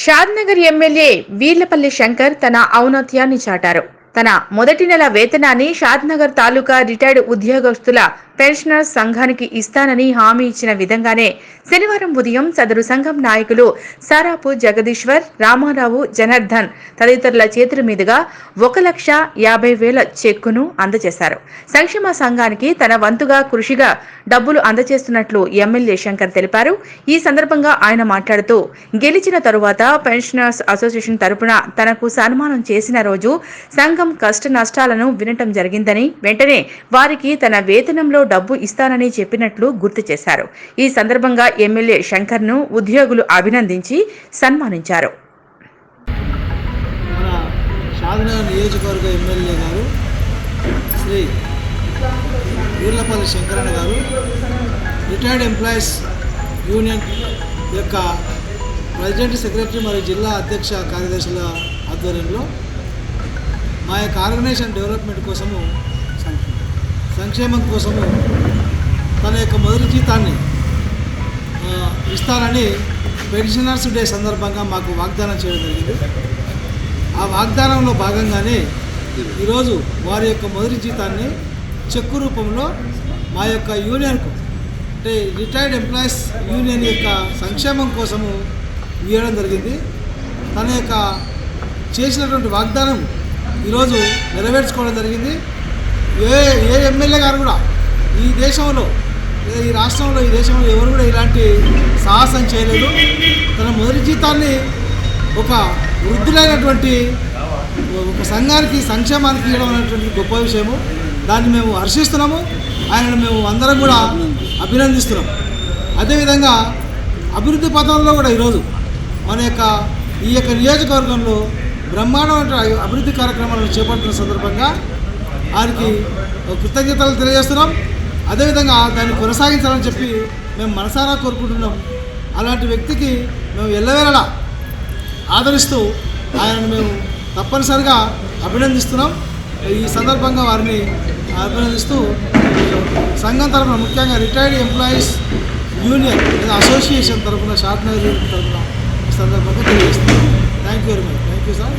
Shadnagar MLA Veerlapalli Shankar తన ఔన్నత్యాన్ని చాటారు. తన మొదటి నెల వేతనాన్ని షాద్నగర్ తాలూకా రిటైర్డ్ ఉద్యోగస్తుల పెన్షనర్స్ సంఘానికి ఇస్తానని హామీ ఇచ్చిన విధంగానే శనివారం ఉదయం సదరు సంఘం నాయకులు సారాపు జగదీశ్వర్, రామారావు, జనార్దన్ తదితరుల చేతుల మీదుగా 1,50,000 చెక్కును అందజేశారు. సంక్షేమ సంఘానికి తన వంతుగా కృషిగా డబ్బులు అందజేస్తున్నట్లు ఎమ్మెల్యే శంకర్ తెలిపారు. ఈ సందర్భంగా ఆయన మాట్లాడుతూ, గెలిచిన తరువాత పెన్షనర్స్ అసోసియేషన్ తరపున తనకు సన్మానం చేసిన రోజు సంఘం కష్ట నష్టాలను వినటం జరిగిందని, వెంటనే వారికి తన వేతనంలో డబ్బు ఇస్తానని చెప్పినట్లు గుర్తు చేశారు. ఈ సందర్భంగా ఎమ్మెల్యే శంకర్ ను ఉద్యోగులు అభినందించి సన్మానించారు. షాద్నగర్ నియోజకవర్గ ఎమ్మెల్యే గారు శ్రీ వీర్లపల్లి శంకరన్న గారు రిటైర్డ్ ఎంప్లాయీస్ యూనియన్ యొక్క ప్రెసిడెంట్, సెక్రటరీ మరియు జిల్లా అధ్యక్ష కార్యదర్శుల ఆధ్వర్యంలో మా యొక్క ఆర్గనైజేషన్ డెవలప్మెంట్ కోసము, సంక్షేమం కోసము తన యొక్క మొదటి జీతాన్ని ఇస్తారని పెన్షనర్స్ డే సందర్భంగా మాకు వాగ్దానం చేయడం జరిగింది. ఆ వాగ్దానంలో భాగంగానే ఈరోజు వారి యొక్క మొదటి జీతాన్ని చెక్కు రూపంలో మా యొక్క యూనియన్కు, అంటే రిటైర్డ్ ఎంప్లాయీస్ యూనియన్ యొక్క సంక్షేమం కోసము ఇవ్వడం జరిగింది. తన యొక్క చేసినటువంటి వాగ్దానం ఈరోజు నెరవేర్చుకోవడం జరిగింది. ఏ ఎమ్మెల్యే గారు కూడా ఈ దేశంలో, ఈ రాష్ట్రంలో, ఈ దేశంలో ఎవరు కూడా ఇలాంటి సాహసం చేయలేదు. తన మొదటి జీతాన్ని ఒక వృద్ధులైనటువంటి ఒక సంఘానికి, సంక్షేమానికి ఇవ్వడం అనేటువంటి గొప్ప విషయము. దాన్ని మేము హర్షిస్తున్నాము. ఆయనను మేము అందరం కూడా అభినందిస్తున్నాం. అదేవిధంగా అభివృద్ధి పథంలో కూడా ఈరోజు మన యొక్క ఈ యొక్క నియోజకవర్గంలో బ్రహ్మాండమైన అభివృద్ధి కార్యక్రమాలను చేపడుతున్న సందర్భంగా వారికి కృతజ్ఞతలు తెలియజేస్తున్నాం. అదేవిధంగా దాన్ని కొనసాగించాలని చెప్పి మేము మనసారా కోరుకుంటున్నాం. అలాంటి వ్యక్తికి మేము ఎల్లవేళలా ఆదరిస్తూ ఆయనను మేము తప్పనిసరిగా అభినందిస్తున్నాం. ఈ సందర్భంగా వారిని అభినందిస్తూ సంఘం తరఫున, ముఖ్యంగా రిటైర్డ్ ఎంప్లాయీస్ యూనియన్ లేదా అసోసియేషన్ తరఫున, షాద్నగర్ యూనియన్ తరఫున ఈ సందర్భంగా తెలియజేస్తున్నాం. Thank you very much. Thank you sir.